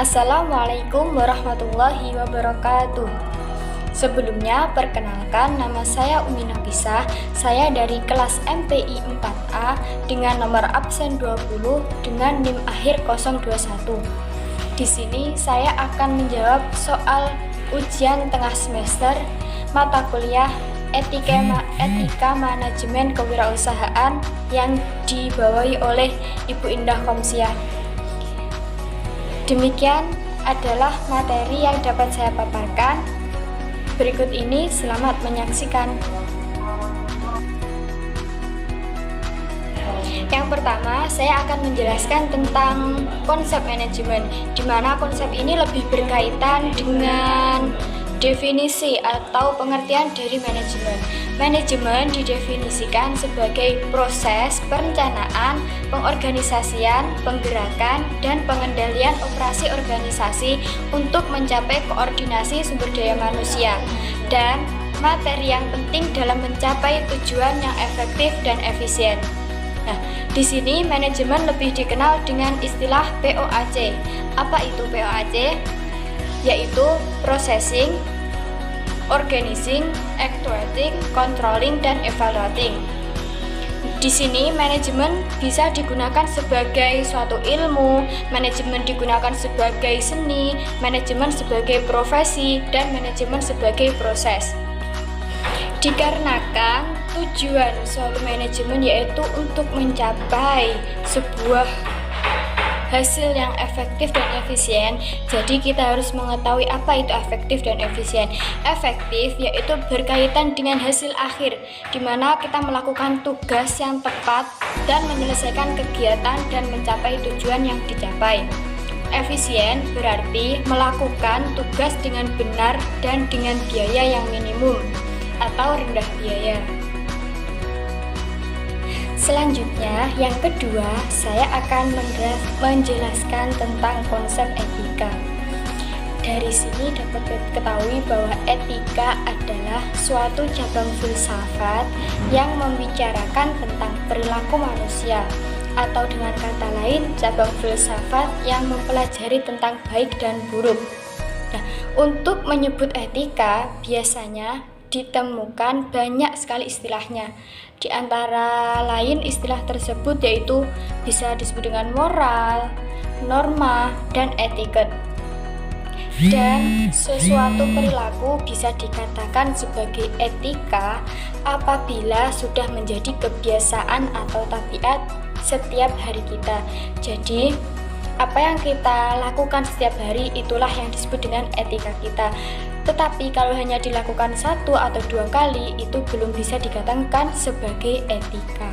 Assalamualaikum warahmatullahi wabarakatuh. Sebelumnya, perkenalkan, nama saya Umi Nafisah. Saya dari kelas MPI 4A dengan nomor absen 20 dengan NIM akhir 021. Di sini saya akan menjawab soal ujian tengah semester mata kuliah Etika Manajemen Kewirausahaan yang dibawahi oleh Ibu Indah Komsiah. Demikian adalah materi yang dapat saya paparkan. Berikut ini selamat menyaksikan. Yang pertama, saya akan menjelaskan tentang konsep manajemen, di mana konsep ini lebih berkaitan dengan definisi atau pengertian dari manajemen. Manajemen didefinisikan sebagai proses perencanaan, pengorganisasian, penggerakan, dan pengendalian operasi organisasi untuk mencapai koordinasi sumber daya manusia dan materi yang penting dalam mencapai tujuan yang efektif dan efisien. Nah, di sini manajemen lebih dikenal dengan istilah POAC. Apa itu POAC? Yaitu processing, organizing, actuating, controlling, dan evaluating. Di sini manajemen bisa digunakan sebagai suatu ilmu, manajemen digunakan sebagai seni, manajemen sebagai profesi, dan manajemen sebagai proses. Dikarenakan tujuan suatu manajemen yaitu untuk mencapai sebuah hasil yang efektif dan efisien, jadi kita harus mengetahui apa itu efektif dan efisien. Efektif yaitu berkaitan dengan hasil akhir, di mana kita melakukan tugas yang tepat dan menyelesaikan kegiatan dan mencapai tujuan yang dicapai. Efisien berarti melakukan tugas dengan benar dan dengan biaya yang minimum atau rendah biaya. Selanjutnya, yang kedua, saya akan menjelaskan tentang konsep etika. Dari sini dapat diketahui bahwa etika adalah suatu cabang filsafat yang membicarakan tentang perilaku manusia, atau dengan kata lain, cabang filsafat yang mempelajari tentang baik dan buruk. Nah, untuk menyebut etika, biasanya ditemukan banyak sekali istilahnya. Di antara lain istilah tersebut yaitu bisa disebut dengan moral, norma, dan etiket. Dan sesuatu perilaku bisa dikatakan sebagai etika apabila sudah menjadi kebiasaan atau tabiat setiap hari kita. Jadi, apa yang kita lakukan setiap hari itulah yang disebut dengan etika kita. Tetapi kalau hanya dilakukan 1 atau 2 kali, itu belum bisa dikatakan sebagai etika.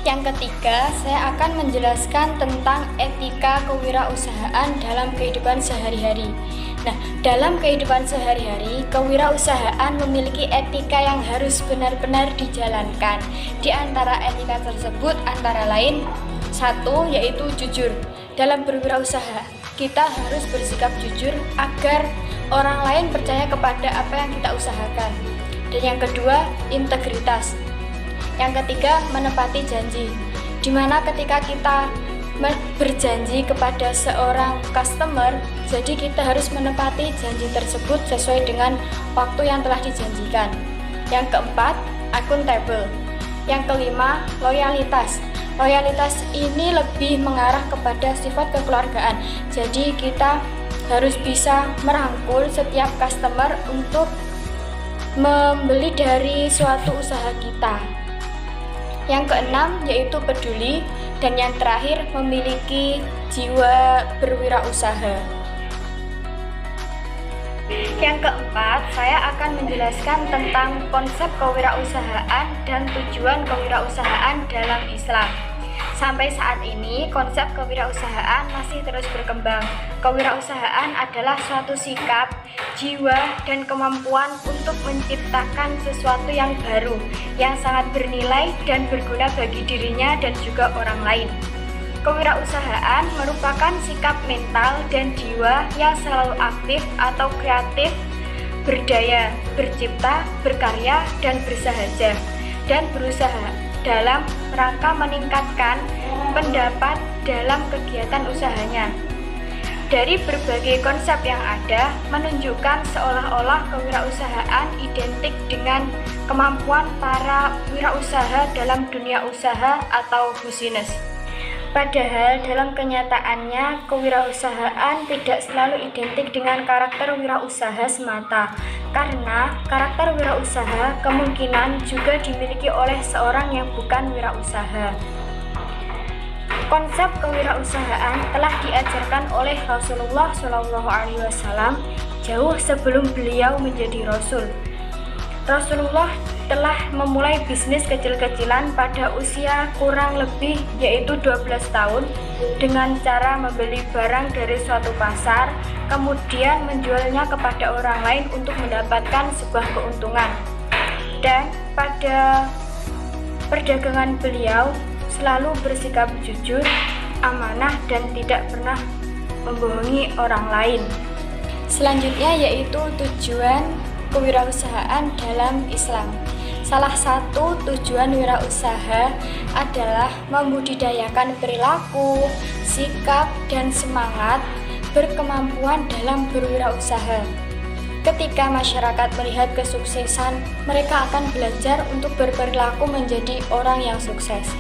Yang ketiga, saya akan menjelaskan tentang etika kewirausahaan dalam kehidupan sehari-hari. Nah, dalam kehidupan sehari-hari, kewirausahaan memiliki etika yang harus benar-benar dijalankan. Di antara etika tersebut antara lain, 1 yaitu jujur. Dalam berwirausaha, kita harus bersikap jujur agar orang lain percaya kepada apa yang kita usahakan. Dan yang kedua, integritas. Yang ketiga, menepati janji. Dimana ketika kita berjanji kepada seorang customer, jadi kita harus menepati janji tersebut sesuai dengan waktu yang telah dijanjikan. Yang keempat, akuntabel. Yang kelima, loyalitas. Loyalitas ini lebih mengarah kepada sifat kekeluargaan. Jadi kita harus bisa merangkul setiap customer untuk membeli dari suatu usaha kita. Yang keenam yaitu peduli, dan yang terakhir memiliki jiwa berwirausaha. Yang keempat, saya akan menjelaskan tentang konsep kewirausahaan dan tujuan kewirausahaan dalam Islam. Sampai saat ini, konsep kewirausahaan masih terus berkembang. Kewirausahaan adalah suatu sikap, jiwa, dan kemampuan untuk menciptakan sesuatu yang baru, yang sangat bernilai dan berguna bagi dirinya dan juga orang lain. Kewirausahaan merupakan sikap mental dan jiwa yang selalu aktif atau kreatif, berdaya, bercipta, berkarya, dan bersahaja, dan berusaha dalam rangka meningkatkan pendapat dalam kegiatan usahanya. Dari berbagai konsep yang ada menunjukkan seolah-olah kewirausahaan identik dengan kemampuan para wirausaha dalam dunia usaha atau bisnis. Padahal dalam kenyataannya kewirausahaan tidak selalu identik dengan karakter wirausaha semata, karena karakter wirausaha kemungkinan juga dimiliki oleh seorang yang bukan wirausaha. Konsep kewirausahaan telah diajarkan oleh Rasulullah SAW jauh sebelum beliau menjadi Rasul. Rasulullah telah memulai bisnis kecil-kecilan pada usia kurang lebih yaitu 12 tahun dengan cara membeli barang dari suatu pasar, kemudian menjualnya kepada orang lain untuk mendapatkan sebuah keuntungan. Dan pada perdagangan beliau selalu bersikap jujur, amanah, dan tidak pernah membohongi orang lain. Selanjutnya yaitu tujuan kewirausahaan dalam Islam. Salah satu tujuan wirausaha adalah membudidayakan perilaku, sikap, dan semangat berkemampuan dalam berwirausaha. Ketika masyarakat melihat kesuksesan, mereka akan belajar untuk berperilaku menjadi orang yang sukses.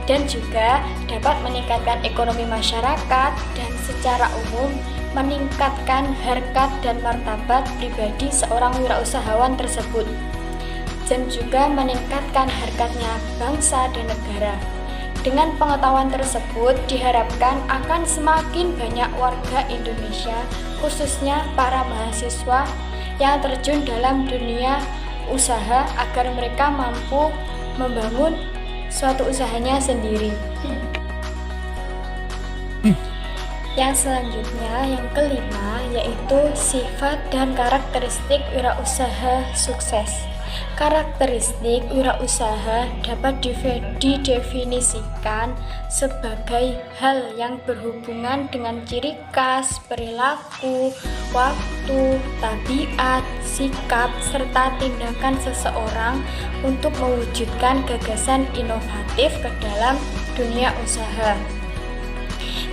Dan juga dapat meningkatkan ekonomi masyarakat dan secara umum meningkatkan harkat dan martabat pribadi seorang wirausahawan tersebut, dan juga meningkatkan harkatnya bangsa dan negara. Dengan pengetahuan tersebut diharapkan akan semakin banyak warga Indonesia, khususnya para mahasiswa yang terjun dalam dunia usaha agar mereka mampu membangun suatu usahanya sendiri. Yang selanjutnya, yang kelima, yaitu sifat dan karakteristik wirausaha sukses. Karakteristik wirausaha dapat didefinisikan sebagai hal yang berhubungan dengan ciri khas, perilaku, waktu, tabiat, sikap, serta tindakan seseorang untuk mewujudkan gagasan inovatif ke dalam dunia usaha.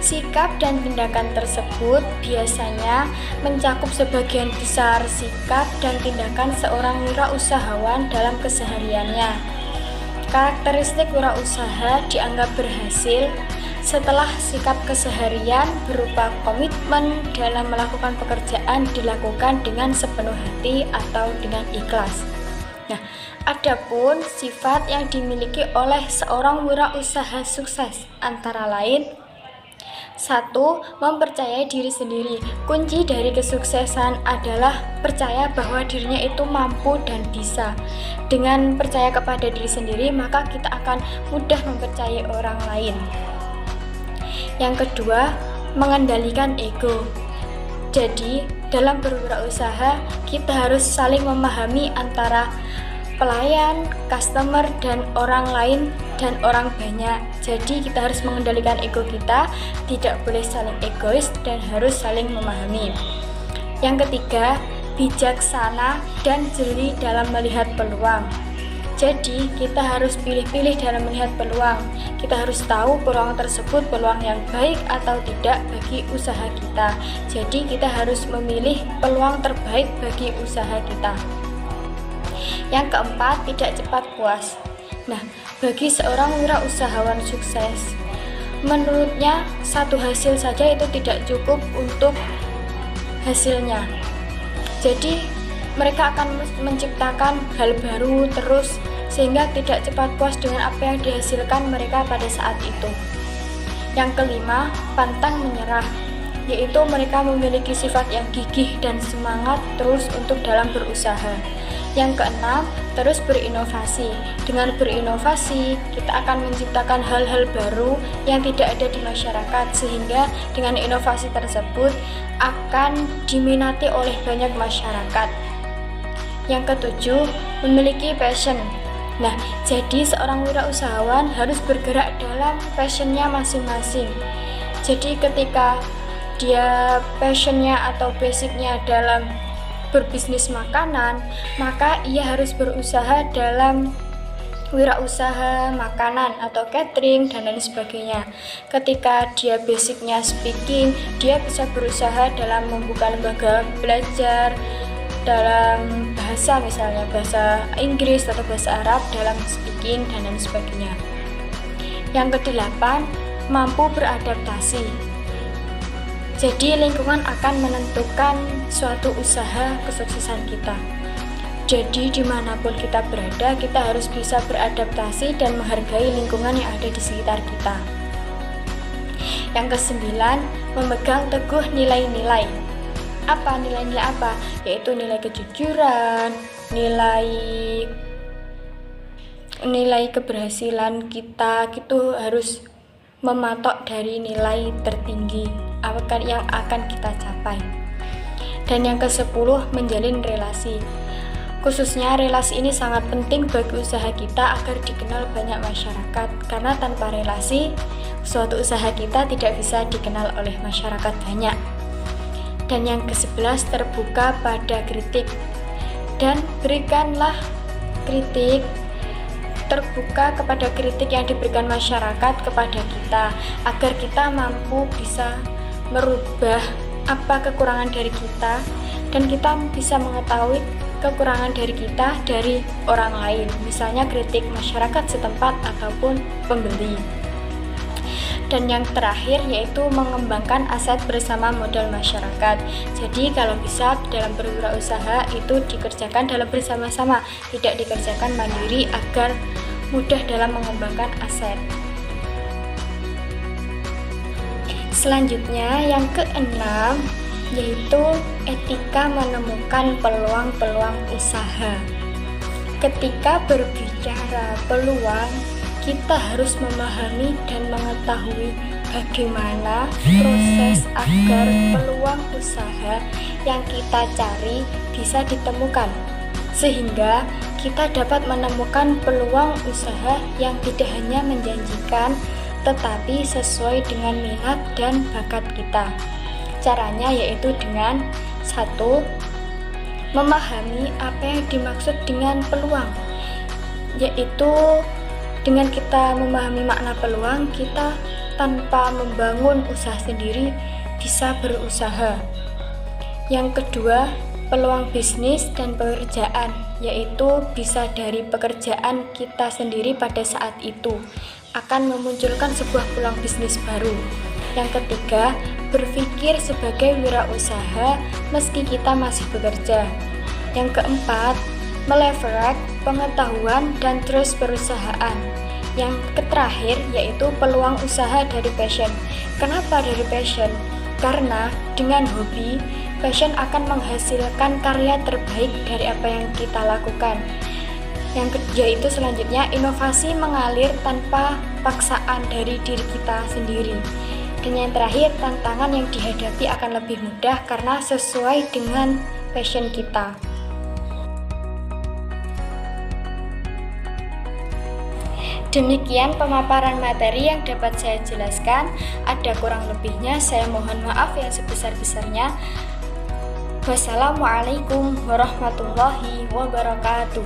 Sikap dan tindakan tersebut biasanya mencakup sebagian besar sikap dan tindakan seorang wirausahawan dalam kesehariannya. Karakteristik wirausaha dianggap berhasil setelah sikap keseharian berupa komitmen dalam melakukan pekerjaan dilakukan dengan sepenuh hati atau dengan ikhlas. Nah, adapun sifat yang dimiliki oleh seorang wirausaha sukses antara lain: 1. Mempercayai diri sendiri. Kunci dari kesuksesan adalah percaya bahwa dirinya itu mampu dan bisa. Dengan percaya kepada diri sendiri, maka kita akan mudah mempercayai orang lain. Yang kedua, mengendalikan ego. Jadi, dalam berwirausaha, kita harus saling memahami antara pelayan, customer, dan orang lain dan orang banyak. Jadi kita harus mengendalikan ego kita, tidak boleh saling egois dan harus saling memahami. Yang ketiga, bijaksana dan jeli dalam melihat peluang. Jadi kita harus pilih-pilih dalam melihat peluang. Kita harus tahu peluang tersebut peluang yang baik atau tidak bagi usaha kita. Jadi kita harus memilih peluang terbaik bagi usaha kita. Yang keempat, tidak cepat puas. Nah, bagi seorang wirausahawan sukses, menurutnya satu hasil saja itu tidak cukup untuk hasilnya. Jadi, mereka akan menciptakan hal baru terus sehingga tidak cepat puas dengan apa yang dihasilkan mereka pada saat itu. Yang kelima, pantang menyerah, yaitu mereka memiliki sifat yang gigih dan semangat terus untuk dalam berusaha. Yang keenam, terus berinovasi. Dengan berinovasi, kita akan menciptakan hal-hal baru yang tidak ada di masyarakat, sehingga dengan inovasi tersebut akan diminati oleh banyak masyarakat. Yang ketujuh, memiliki passion. Nah, jadi seorang wirausahawan harus bergerak dalam passionnya masing-masing. Jadi ketika dia passionnya atau basicnya dalam berbisnis makanan, maka ia harus berusaha dalam wirausaha makanan atau catering dan lain sebagainya. Ketika dia basicnya speaking, dia bisa berusaha dalam membuka lembaga belajar dalam bahasa, misalnya bahasa Inggris atau bahasa Arab dalam speaking dan lain sebagainya. Yang kedelapan, mampu beradaptasi. Jadi lingkungan akan menentukan suatu usaha kesuksesan kita. Jadi dimanapun kita berada, kita harus bisa beradaptasi dan menghargai lingkungan yang ada di sekitar kita. Yang kesembilan, memegang teguh nilai-nilai. Apa nilai-nilai apa? Yaitu nilai kejujuran, nilai keberhasilan kita itu harus mematok dari nilai tertinggi yang akan kita capai. Dan yang ke-10, menjalin relasi. Khususnya relasi ini sangat penting bagi usaha kita agar dikenal banyak masyarakat, karena tanpa relasi suatu usaha kita tidak bisa dikenal oleh masyarakat banyak. Dan yang ke-11, terbuka pada kritik. Dan berikanlah kritik, terbuka kepada kritik yang diberikan masyarakat kepada kita, agar kita mampu bisa merubah apa kekurangan dari kita, dan kita bisa mengetahui kekurangan dari kita dari orang lain, misalnya kritik masyarakat setempat ataupun pembeli. Dan yang terakhir yaitu mengembangkan aset bersama modal masyarakat. Jadi kalau bisa dalam berwirausaha itu dikerjakan dalam bersama-sama, tidak dikerjakan mandiri agar mudah dalam mengembangkan aset. Selanjutnya yang keenam yaitu etika menemukan peluang-peluang usaha. Ketika berbicara peluang, kita harus memahami dan mengetahui bagaimana proses agar peluang usaha yang kita cari bisa ditemukan, sehingga kita dapat menemukan peluang usaha yang tidak hanya menjanjikan tetapi sesuai dengan minat dan bakat kita. Caranya yaitu dengan 1. Memahami apa yang dimaksud dengan peluang, yaitu dengan kita memahami makna peluang, kita tanpa membangun usaha sendiri bisa berusaha. Yang kedua, peluang bisnis dan pekerjaan, yaitu bisa dari pekerjaan kita sendiri pada saat itu akan memunculkan sebuah peluang bisnis baru. Yang ketiga, berpikir sebagai wirausaha meski kita masih bekerja. Yang keempat, meleverage pengetahuan dan terus perusahaan. Yang terakhir yaitu peluang usaha dari passion. Kenapa dari passion? Karena dengan hobi, passion akan menghasilkan karya terbaik dari apa yang kita lakukan. Yang yaitu selanjutnya, inovasi mengalir tanpa paksaan dari diri kita sendiri. Dan yang terakhir, tantangan yang dihadapi akan lebih mudah karena sesuai dengan passion kita. Demikian pemaparan materi yang dapat saya jelaskan. Ada kurang lebihnya, saya mohon maaf yang sebesar-besarnya. Wassalamualaikum warahmatullahi wabarakatuh.